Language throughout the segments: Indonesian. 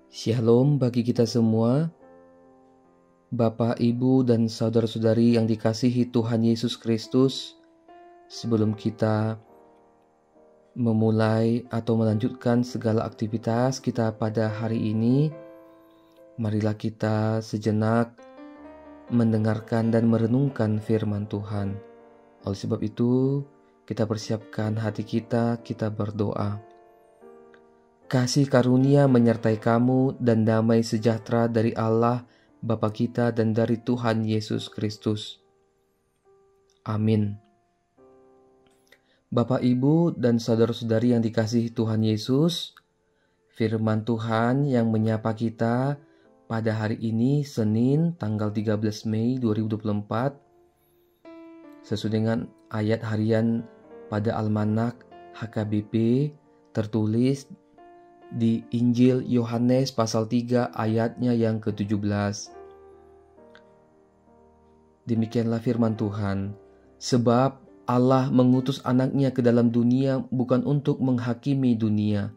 Shalom bagi kita semua, Bapak, Ibu, dan saudara-saudari yang dikasihi Tuhan Yesus Kristus. Sebelum kita memulai atau melanjutkan segala aktivitas kita pada hari ini, marilah kita sejenak mendengarkan dan merenungkan firman Tuhan. Oleh sebab itu, kita persiapkan hati kita berdoa. Kasih karunia menyertai kamu dan damai sejahtera dari Allah Bapa kita dan dari Tuhan Yesus Kristus. Amin. Bapak, Ibu, dan saudara-saudari yang dikasihi Tuhan Yesus, firman Tuhan yang menyapa kita pada hari ini Senin tanggal 13 Mei 2024 sesuai dengan ayat harian pada Almanak HKBP tertulis di Injil Yohanes pasal 3 ayatnya yang ke-17. Demikianlah firman Tuhan, sebab Allah mengutus anaknya ke dalam dunia bukan untuk menghakimi dunia,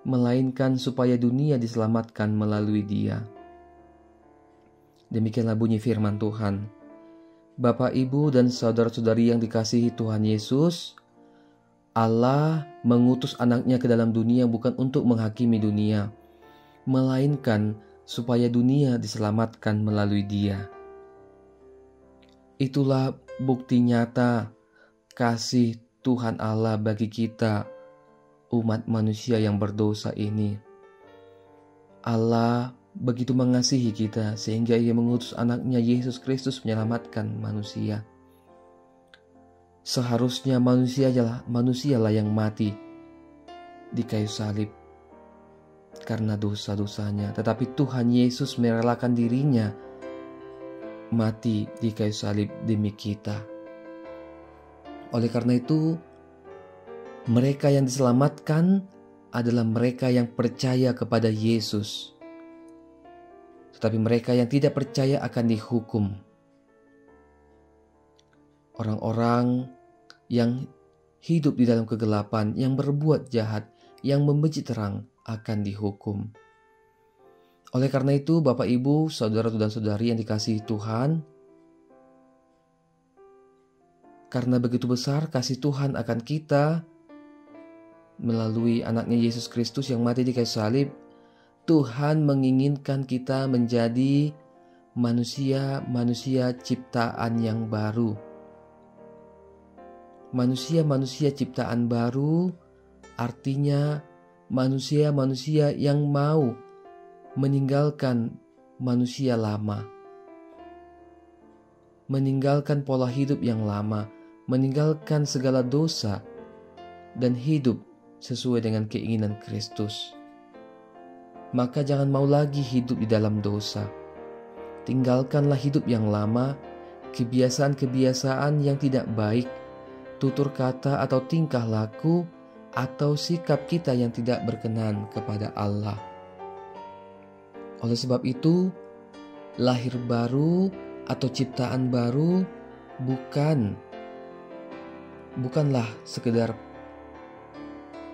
melainkan supaya dunia diselamatkan melalui Dia. Demikianlah bunyi firman Tuhan. Bapak, Ibu, dan saudara-saudari yang dikasihi Tuhan Yesus, Allah mengutus anaknya ke dalam dunia bukan untuk menghakimi dunia, melainkan supaya dunia diselamatkan melalui Dia. Itulah bukti nyata kasih Tuhan Allah bagi kita, umat manusia yang berdosa ini. Allah begitu mengasihi kita sehingga Ia mengutus anaknya Yesus Kristus menyelamatkan manusia. Seharusnya manusialah yang mati di kayu salib karena dosa-dosanya. Tetapi Tuhan Yesus merelakan dirinya mati di kayu salib demi kita. Oleh karena itu, mereka yang diselamatkan adalah mereka yang percaya kepada Yesus. Tetapi mereka yang tidak percaya akan dihukum. Orang-orang yang hidup di dalam kegelapan, yang berbuat jahat, yang membenci terang akan dihukum. Oleh karena itu, Bapak, Ibu, saudara dan saudari yang dikasihi Tuhan, karena begitu besar kasih Tuhan akan kita melalui anaknya Yesus Kristus yang mati di kayu salib, Tuhan menginginkan kita menjadi manusia-manusia ciptaan yang baru. Manusia-manusia ciptaan baru artinya manusia-manusia yang mau meninggalkan manusia lama, meninggalkan pola hidup yang lama, meninggalkan segala dosa, dan hidup sesuai dengan keinginan Kristus. Maka jangan mau lagi hidup di dalam dosa. Tinggalkanlah hidup yang lama, kebiasaan-kebiasaan yang tidak baik, tutur kata atau tingkah laku atau sikap kita yang tidak berkenan kepada Allah. Oleh sebab itu, lahir baru atau ciptaan baru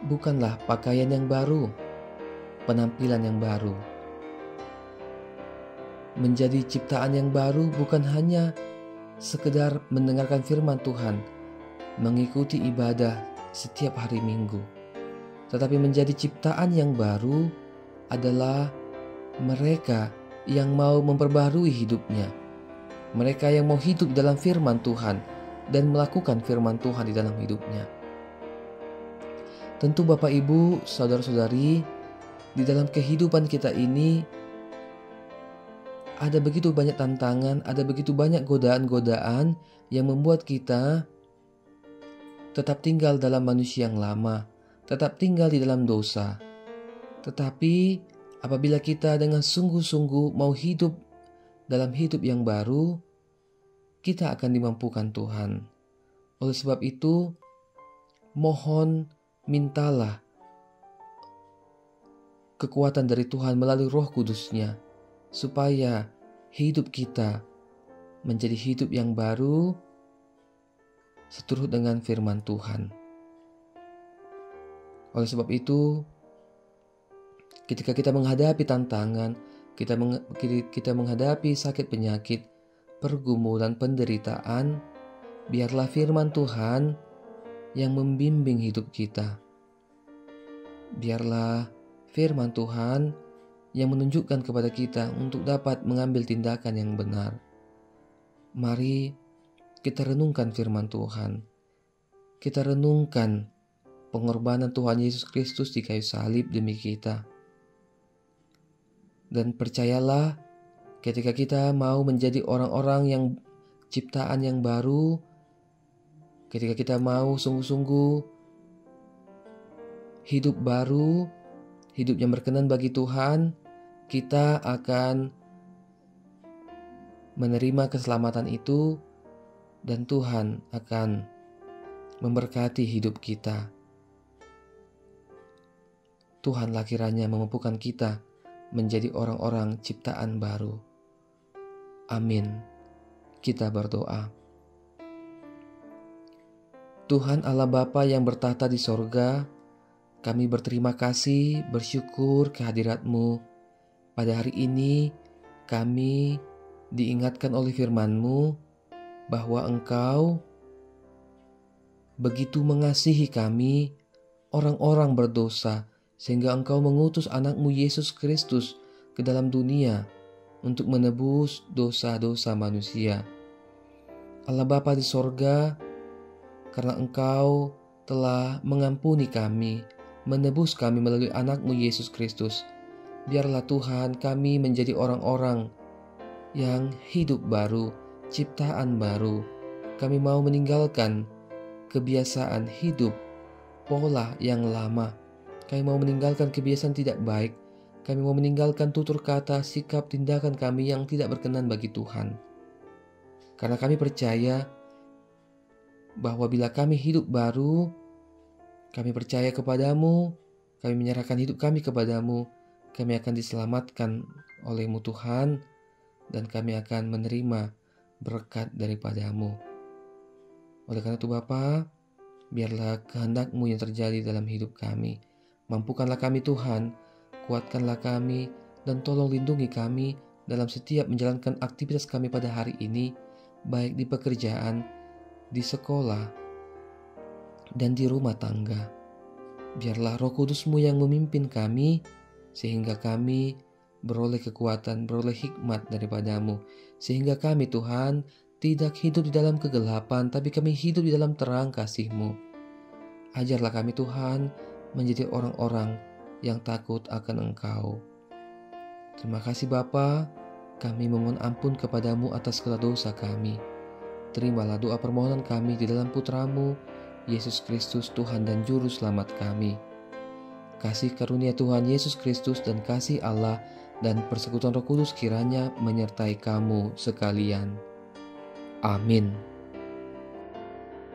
bukanlah pakaian yang baru, penampilan yang baru. Menjadi ciptaan yang baru bukan hanya sekedar mendengarkan firman Tuhan, mengikuti ibadah setiap hari Minggu. Tetapi menjadi ciptaan yang baru adalah mereka yang mau memperbaharui hidupnya. Mereka yang mau hidup dalam firman Tuhan dan melakukan firman Tuhan di dalam hidupnya. Tentu Bapak, Ibu, saudara-saudari, di dalam kehidupan kita ini ada begitu banyak tantangan, ada begitu banyak godaan-godaan yang membuat kita tetap tinggal dalam manusia yang lama, tetap tinggal di dalam dosa. Tetapi apabila kita dengan sungguh-sungguh mau hidup dalam hidup yang baru, kita akan dimampukan Tuhan. Oleh sebab itu, mohon mintalah kekuatan dari Tuhan melalui Roh Kudus-Nya, supaya hidup kita menjadi hidup yang baru seturut dengan firman Tuhan. Oleh sebab itu, Ketika kita menghadapi tantangan, kita menghadapi sakit penyakit, pergumulan, penderitaan, biarlah firman Tuhan yang membimbing hidup kita. Biarlah firman Tuhan yang menunjukkan kepada kita untuk dapat mengambil tindakan yang benar. Mari kita renungkan firman Tuhan. Kita renungkan pengorbanan Tuhan Yesus Kristus di kayu salib demi kita. Dan percayalah, ketika kita mau menjadi orang-orang yang ciptaan yang baru, ketika kita mau sungguh-sungguh hidup baru, hidup yang berkenan bagi Tuhan, kita akan menerima keselamatan itu dan Tuhan akan memberkati hidup kita. Tuhanlah kiranya memampukan kita menjadi orang-orang ciptaan baru. Amin. Kita berdoa. Tuhan Allah Bapa yang bertahta di sorga, kami berterima kasih, bersyukur kehadirat-Mu. Pada hari ini kami diingatkan oleh firman-Mu bahwa Engkau begitu mengasihi kami, orang-orang berdosa, sehingga Engkau mengutus anak-Mu Yesus Kristus ke dalam dunia untuk menebus dosa-dosa manusia. Allah Bapa di sorga, karena Engkau telah mengampuni kami, menebus kami melalui anak-Mu Yesus Kristus, biarlah Tuhan kami menjadi orang-orang yang hidup baru, ciptaan baru. Kami mau meninggalkan kebiasaan hidup, pola yang lama. Kami mau meninggalkan kebiasaan tidak baik. Kami mau meninggalkan tutur kata, sikap, tindakan kami yang tidak berkenan bagi Tuhan. Karena kami percaya bahwa bila kami hidup baru, kami percaya kepadamu, kami menyerahkan hidup kami kepadamu, kami akan diselamatkan oleh-Mu Tuhan, dan kami akan menerima berkat daripadamu. Oleh karena itu Bapa, biarlah kehendak-Mu yang terjadi dalam hidup kami. Mampukanlah kami Tuhan, kuatkanlah kami, dan tolong lindungi kami dalam setiap menjalankan aktivitas kami pada hari ini, baik di pekerjaan, di sekolah, dan di rumah tangga. Biarlah Roh Kudus-Mu yang memimpin kami, sehingga kami beroleh kekuatan, beroleh hikmat daripada-Mu, sehingga kami Tuhan tidak hidup di dalam kegelapan, tapi kami hidup di dalam terang kasih-Mu. Ajarlah kami Tuhan menjadi orang-orang yang takut akan Engkau. Terima kasih Bapa, kami memohon ampun kepadamu atas segala dosa kami. Terimalah doa permohonan kami di dalam Putra-Mu, Yesus Kristus Tuhan dan Juru Selamat kami. Kasih karunia Tuhan Yesus Kristus dan kasih Allah dan persekutuan Roh Kudus kiranya menyertai kamu sekalian. Amin.